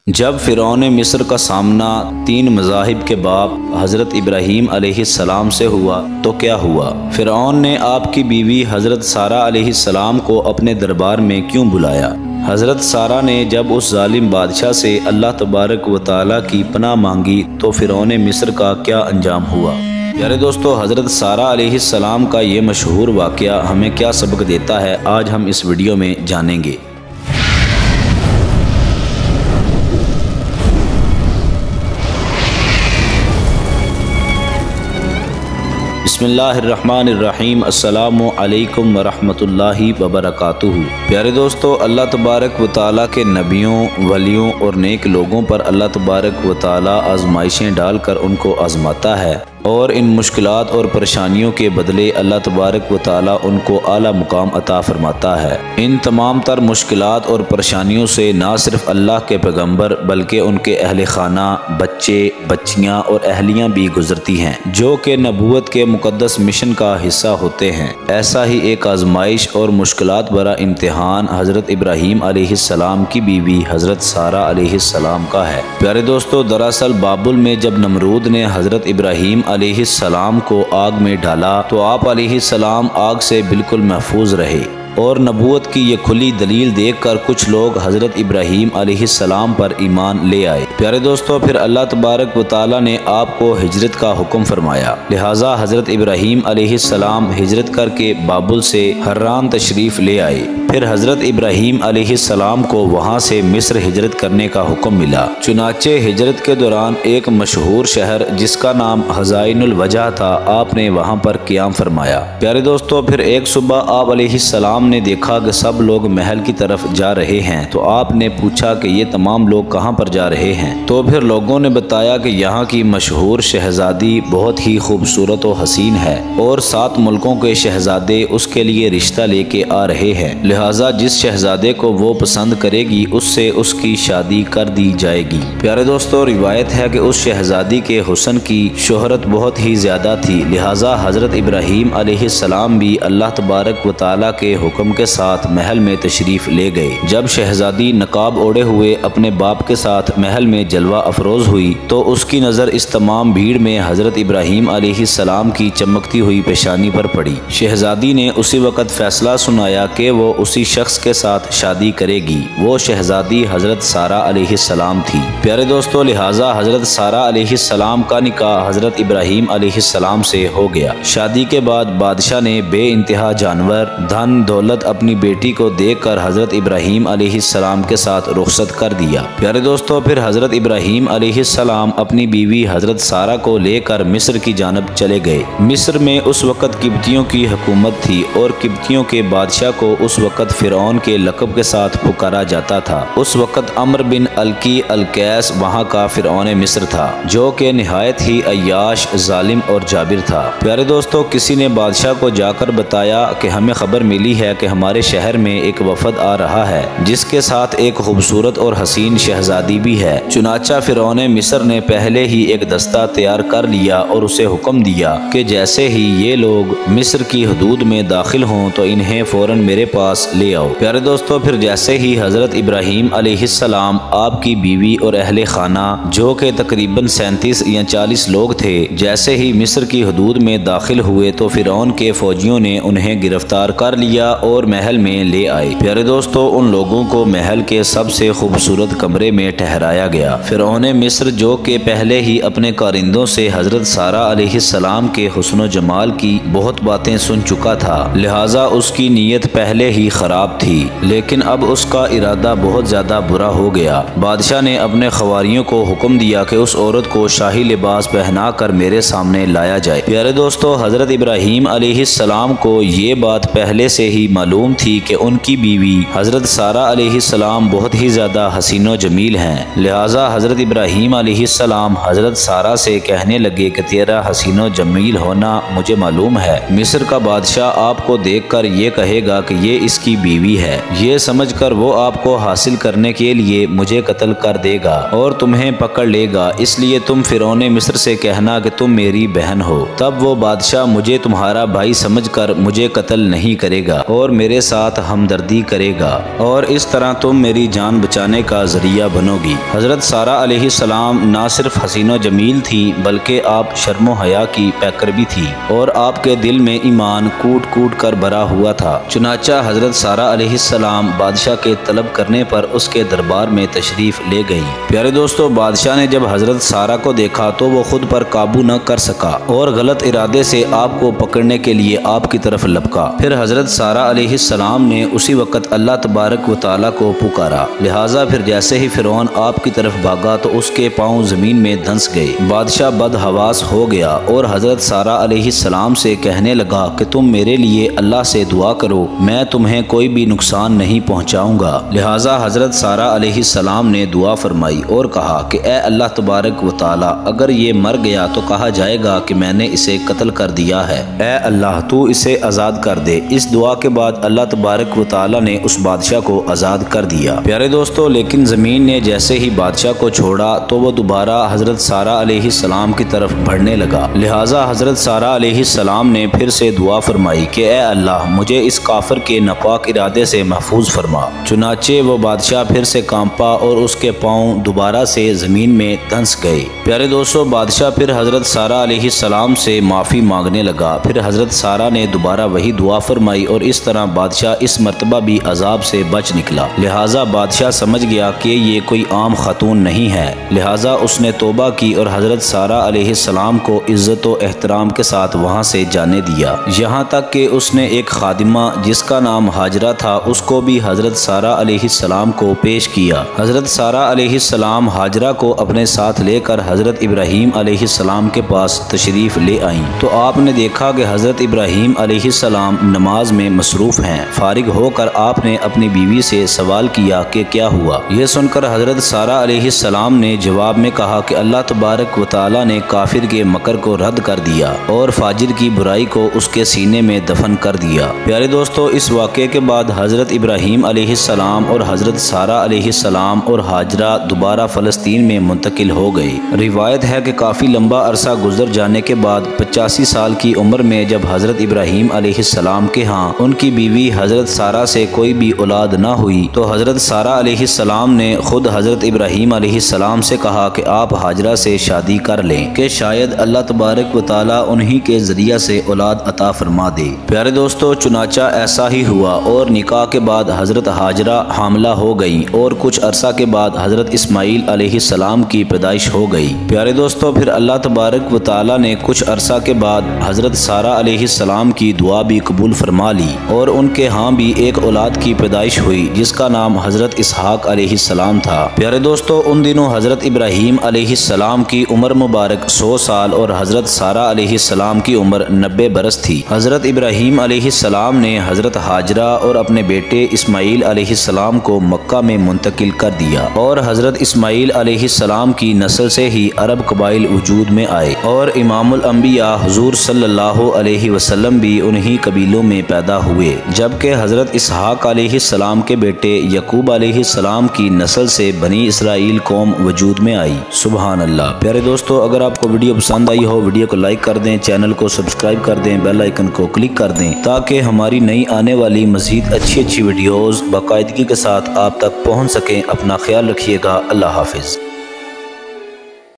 जब फ़िरौन मिस्र का सामना 3 मज़ाहिब के बाप हज़रत इब्राहीम अलैहिस्सलाम से हुआ तो क्या हुआ? फ़िरौन ने आपकी बीवी हज़रत सारा अलैहिस्सलाम को अपने दरबार में क्यों बुलाया? हज़रत सारा ने जब उस जालिम बादशाह से अल्लाह तबारक व तआला की पनाह मांगी तो फ़िरौन मिस्र का क्या अंजाम हुआ? प्यारे दोस्तों, हज़रत सारा अलैहिस्सलाम का ये मशहूर वाक़या हमें क्या सबक देता है, आज हम इस वीडियो में जानेंगे। बिस्मिल्लाहिर्रहमानिर्रहीम। अस्सलामु अलैकुम वरहमतुल्लाहि वबरकातुहू। प्यारे दोस्तों, अल्लाह तबारक व तआला के नबियों, वलियों और नेक लोगों पर अल्लाह तबारक व तआला आजमाइशें डालकर उनको आजमाता है और इन मुश्किलात और परेशानियों के बदले अल्लाह तबारक व तआला उनको आला मुकाम अता फरमाता है। इन तमाम तर मुश्किलात और परेशानियों से ना सिर्फ अल्लाह के पैगम्बर बल्कि उनके अहले खाना, बच्चे, बच्चियाँ और अहलियाँ भी गुजरती हैं, जो कि नबूवत के मुकद्दस मिशन का हिस्सा होते हैं। ऐसा ही एक आजमाइश और मुश्किलात भरा इम्तिहान हज़रत इब्राहीम अलैहिस्सलाम की बीवी हज़रत सारा अलैहिस्सलाम का है। प्यारे दोस्तों, दरअसल बाबुल में जब नमरूद ने हज़रत इब्राहीम अलैहिस्सलाम को आग में डाला तो आप अलैहिस्सलाम आग से बिल्कुल महफूज रहे और नबूवत की ये खुली दलील देखकर कुछ लोग हज़रत इब्राहीम अलैहिस्सलाम पर ईमान ले आए। प्यारे दोस्तों, फिर अल्लाह तबारक व तआला ने आपको हिजरत का हुक्म फरमाया, लिहाजा हज़रत इब्राहीम अलैहिस्सलाम हिजरत करके बाबुल से हर्रान तशरीफ़ ले आए। फिर हज़रत इब्राहीम अलैहिस्सलाम को वहाँ से मिस्र हिजरत करने का हुक्म मिला। चुनाचे हिजरत के दौरान एक मशहूर शहर जिसका नाम हज़ाइनुल वजह था, आपने वहाँ पर क़याम फरमाया। प्यारे दोस्तों, फिर एक सुबह आप अलैहिस्सलाम ने देखा कि सब लोग महल की तरफ जा रहे हैं, तो आपने पूछा कि ये तमाम लोग कहाँ पर जा रहे हैं? तो फिर लोगों ने बताया कि यहाँ की मशहूर शहजादी बहुत ही खूबसूरत और हसीन है और 7 मुल्कों के शहजादे उसके लिए रिश्ता लेके आ रहे हैं, लिहाजा जिस शहजादे को वो पसंद करेगी उससे उसकी शादी कर दी जाएगी। प्यारे दोस्तों, रिवायत है कि उस शहजादी के हुस्न की शोहरत बहुत ही ज्यादा थी, लिहाजा हज़रत इब्राहीम अलैहिस्सलाम भी अल्लाह तबारक व तआला के हुक्म के साथ महल में तशरीफ ले गए। जब शहजादी नकाब ओढ़े हुए अपने बाप के साथ महल में जलवा अफरोज हुई तो उसकी नज़र इस तमाम भीड़ में हज़रत इब्राहीम अलैहिस्सलाम की चमकती हुई पेशानी पर पड़ी। शहजादी ने उसी वक़्त फैसला सुनाया कि वो उसी शख्स के साथ शादी करेगी। वो शहजादी हज़रत सारा अलैहिस्सलाम थी। प्यारे दोस्तों, लिहाजा हज़रत सारा अलैहिस्सलाम का निकाह हज़रत इब्राहीम अलैहिस्सलाम से हो गया। शादी के बाद बादशाह ने बे इंतहा जानवर, धन दौलत अपनी बेटी को देखकर हज़रत इब्राहीम अलैहिस्सलाम के साथ रुखसत कर दिया। प्यारे दोस्तों, फिर हज़रत इब्राहीम अलैहिस्सलाम अपनी बीवी हज़रत सारा को लेकर मिस्र की जानब चले गए। मिस्र में उस वक़्त किब्तियों की हुकूमत थी और किब्तियों के बादशाह को उस वक़्त फ़िरौन के लक़ब के साथ पुकारा जाता था। उस वक़्त अम्र बिन अलकी अलकैस वहाँ का फ़िरौन मिस्र था, जो कि निहायत ही अय्याश, जालिम और जाबिर था। प्यारे दोस्तों, किसी ने बादशाह को जाकर बताया कि हमें खबर मिली है कि हमारे शहर में एक वफद आ रहा है जिसके साथ एक खूबसूरत और हसीन शहजादी भी है। चुनाचा फ़िरौन मिस्र ने पहले ही एक दस्ता तैयार कर लिया और उसे हुक्म दिया कि जैसे ही ये लोग मिस्र की हदूद में दाखिल हों तो इन्हें फ़ौरन मेरे पास ले आओ। प्यारे दोस्तों, फिर जैसे ही हज़रत इब्राहीम अलैहिस्सलाम, आपकी बीवी और अहले खाना जो कि तकरीबन 37 या 40 लोग थे, जैसे ही मिस्र की हदूद में दाखिल हुए तो फ़िरौन के फौजियों ने उन्हें गिरफ्तार कर लिया और महल में ले आए। प्यारे दोस्तों, उन लोगों को महल के सबसे खूबसूरत कमरे में ठहराया गया। फ़िरौन मिस्र, जो कि पहले ही अपने कारिंदों से हज़रत सारा अलैहिस्सलाम के हुस्न जमाल की बहुत बातें सुन चुका था, लिहाजा उसकी नीयत पहले ही ख़राब थी, लेकिन अब उसका इरादा बहुत ज़्यादा बुरा हो गया। बादशाह ने अपने खवारियों को हुक्म दिया कि उस औरत को शाही लिबास पहना कर मेरे सामने लाया जाए। प्यारे दोस्तों, हज़रत इब्राहीम अलैहिस्सलाम को ये बात पहले से ही मालूम थी कि उनकी बीवी हज़रत सारा अलैहिस्सलाम बहुत ही ज़्यादा हसीनो जमील हैं, लिहाजा हज़रत इब्राहीम अलैहिस्सलाम हज़रत सारा से कहने लगे कि तेरा हसीनो जमील होना मुझे मालूम है। मिस्र का बादशाह आपको देखकर ये कहेगा कि ये इसकी बीवी है। ये समझकर वो आपको हासिल करने के लिए मुझे कत्ल कर देगा और तुम्हें पकड़ लेगा, इसलिए तुम फ़िरौन मिस्र से कहना कि तुम मेरी बहन हो। तब वो बादशाह मुझे तुम्हारा भाई समझकर मुझे कत्ल नहीं करेगा और और मेरे साथ हमदर्दी करेगा और इस तरह तुम मेरी जान बचाने का जरिया बनोगी। हजरत सारा अलैहिस्सलाम ना सिर्फ हसीनो जमील थी बल्कि आप शर्मो हया की पैकर भी थी और आपके दिल में ईमान कूट कूट कर भरा हुआ था। चुनाचा हजरत सारा अलैहिस्सलाम बादशाह के तलब करने पर उसके दरबार में तशरीफ ले गई। प्यारे दोस्तों, बादशाह ने जब हजरत सारा को देखा तो वो खुद पर काबू न कर सका और गलत इरादे से आपको पकड़ने के लिए आपकी तरफ लपका। फिर हजरत सारा अलैहिस्सलाम ने उसी वक्त अल्लाह तबारक व तआला को पुकारा। लिहाजा फिर जैसे ही फिरौन आपकी तरफ भागा तो उसके पांव जमीन में धंस गए। बादशाह बदहवास हो गया और हजरत सारा अलैहिस्सलाम से कहने लगा कि तुम मेरे लिए अल्लाह से दुआ करो, मैं तुम्हें कोई भी नुकसान नहीं पहुँचाऊँगा। लिहाजा हजरत सारा अलैहिस्सलाम ने दुआ फरमाई और कहा कि ए अल्लाह तबारक व तआला, अगर ये मर गया तो कहा जाएगा कि मैंने इसे कत्ल कर दिया है। ए अल्लाह, तू इसे आज़ाद कर दे। इस दुआ के बाद अल्लाह तबारक व तआला ने उस बादशाह को आज़ाद कर दिया। प्यारे दोस्तों, लेकिन ज़मीन ने जैसे ही बादशाह को छोड़ा तो वो दोबारा हजरत सारा अलैहिस्सलाम की तरफ बढ़ने लगा। लिहाजा हजरत सारा अलैहिस्सलाम ने फिर से दुआ फरमाई कि ए अल्लाह, मुझे इस काफिर के नापाक इरादे से महफूज फरमा। चुनाचे वो बादशाह फिर से कांपा और उसके पाँव दोबारा से ज़मीन में धंस गए। प्यारे दोस्तों, बादशाह फिर हजरत सारा अलैहिस्सलाम से माफ़ी मांगने लगा। फिर हजरत सारा ने दोबारा वही दुआ फरमाई और इस तरह बादशाह इस मरतबा भी अजाब से बच निकला। लिहाजा बादशाह समझ गया कि ये कोई आम खातून नहीं है। लिहाजा उसने तौबा की और हजरत सारा अलैहिस्सलाम को इज्जत व एहतराम के साथ वहाँ से जाने दिया। यहाँ तक कि उसने एक खादिमा जिसका नाम हाजरा था उसको भी हजरत सारा अलैहिस्सलाम को पेश किया। हजरत सारा अलैहिस्सलाम हाजरा को अपने साथ लेकर हजरत इब्राहीम अलैहिस्सलाम के पास तशरीफ ले आईं तो आपने देखा कि हजरत इब्राहीम अलैहिस्सलाम नमाज में मसरूफ हैं। फारिग होकर आपने अपनी बीवी से सवाल किया कि क्या हुआ। यह सुनकर हजरत सारा अलैहिस्सलाम ने जवाब में कहा कि अल्लाह तबारक व तआला ने काफिर के मकर को रद्द कर दिया और फाजिर की बुराई को उसके सीने में दफन कर दिया। प्यारे दोस्तों, इस वाक़े के बाद हजरत इब्राहीम अलैहिस्सलाम और हजरत सारा अलैहिस्सलाम और हाजरा दोबारा फ़लस्तीन में मुंतकिल हो गए। रिवायत है कि काफ़ी लंबा अरसा गुजर जाने के बाद 85 साल की उम्र में जब हजरत इब्राहीम अलैहिस्सलाम के यहाँ उनकी बीवी हजरत सारा से कोई भी औलाद न हुई तो हजरत सारा अलैहिस्सलाम ने खुद हजरत इब्राहीम अलैहिस्सलाम से कहा कि आप हाजरा से शादी कर लें कि शायद अल्लाह तबारक व तआला उन्हीं के जरिया से औलाद अता फरमा दे। प्यारे दोस्तों, चुनाचा ऐसा ही हुआ और निकाह के बाद हजरत हाजरा हामला हो गई और कुछ अरसा के बाद हजरत इस्माईल अलैहिस्सलाम की पैदाइश हो गई। प्यारे दोस्तों, फिर अल्लाह तबारक व तआला ने कुछ अरसा के बाद हजरत सारा अलैहिस्सलाम की दुआ भी कबूल फरमा ली और उनके यहाँ भी एक औलाद की पैदाइश हुई जिसका नाम हजरत इसहाक अलैहिस्सलाम था। प्यारे दोस्तों, उन दिनों हजरत इब्राहीम अलैहिस्सलाम की उम्र मुबारक 100 साल और हजरत सारा अलैहिस्सलाम की उम्र 90 बरस थी। हजरत इब्राहीम अलैहिस्सलाम ने हजरत हाजरा और अपने बेटे इस्माईल अलैहिस्सलाम को मक्का में मुंतकिल कर दिया और हजरत इस्माईल अलैहिस्सलाम की नस्ल से ही अरब कबाइल वजूद में आए और इमामुल अंबिया हुजूर सल्लल्लाहु अलैहि वसल्लम भी उन्हीं कबीलों में पैदा हुए। जबकि हजरत इसहाक अलैहिस्सलाम के बेटे यकूब अलैहिस्सलाम की नस्ल से बनी इसराइल कौम वजूद में आई। सुभान अल्लाह। प्यारे दोस्तों, अगर आपको वीडियो पसंद आई हो वीडियो को लाइक कर दें, चैनल को सब्सक्राइब कर दें, बेल आइकन को क्लिक कर दें ताकि हमारी नई आने वाली मजीद अच्छी वीडियोस बाकायदगी के साथ आप तक पहुँच सकें। अपना ख्याल रखिएगा। अल्लाह हाफिज।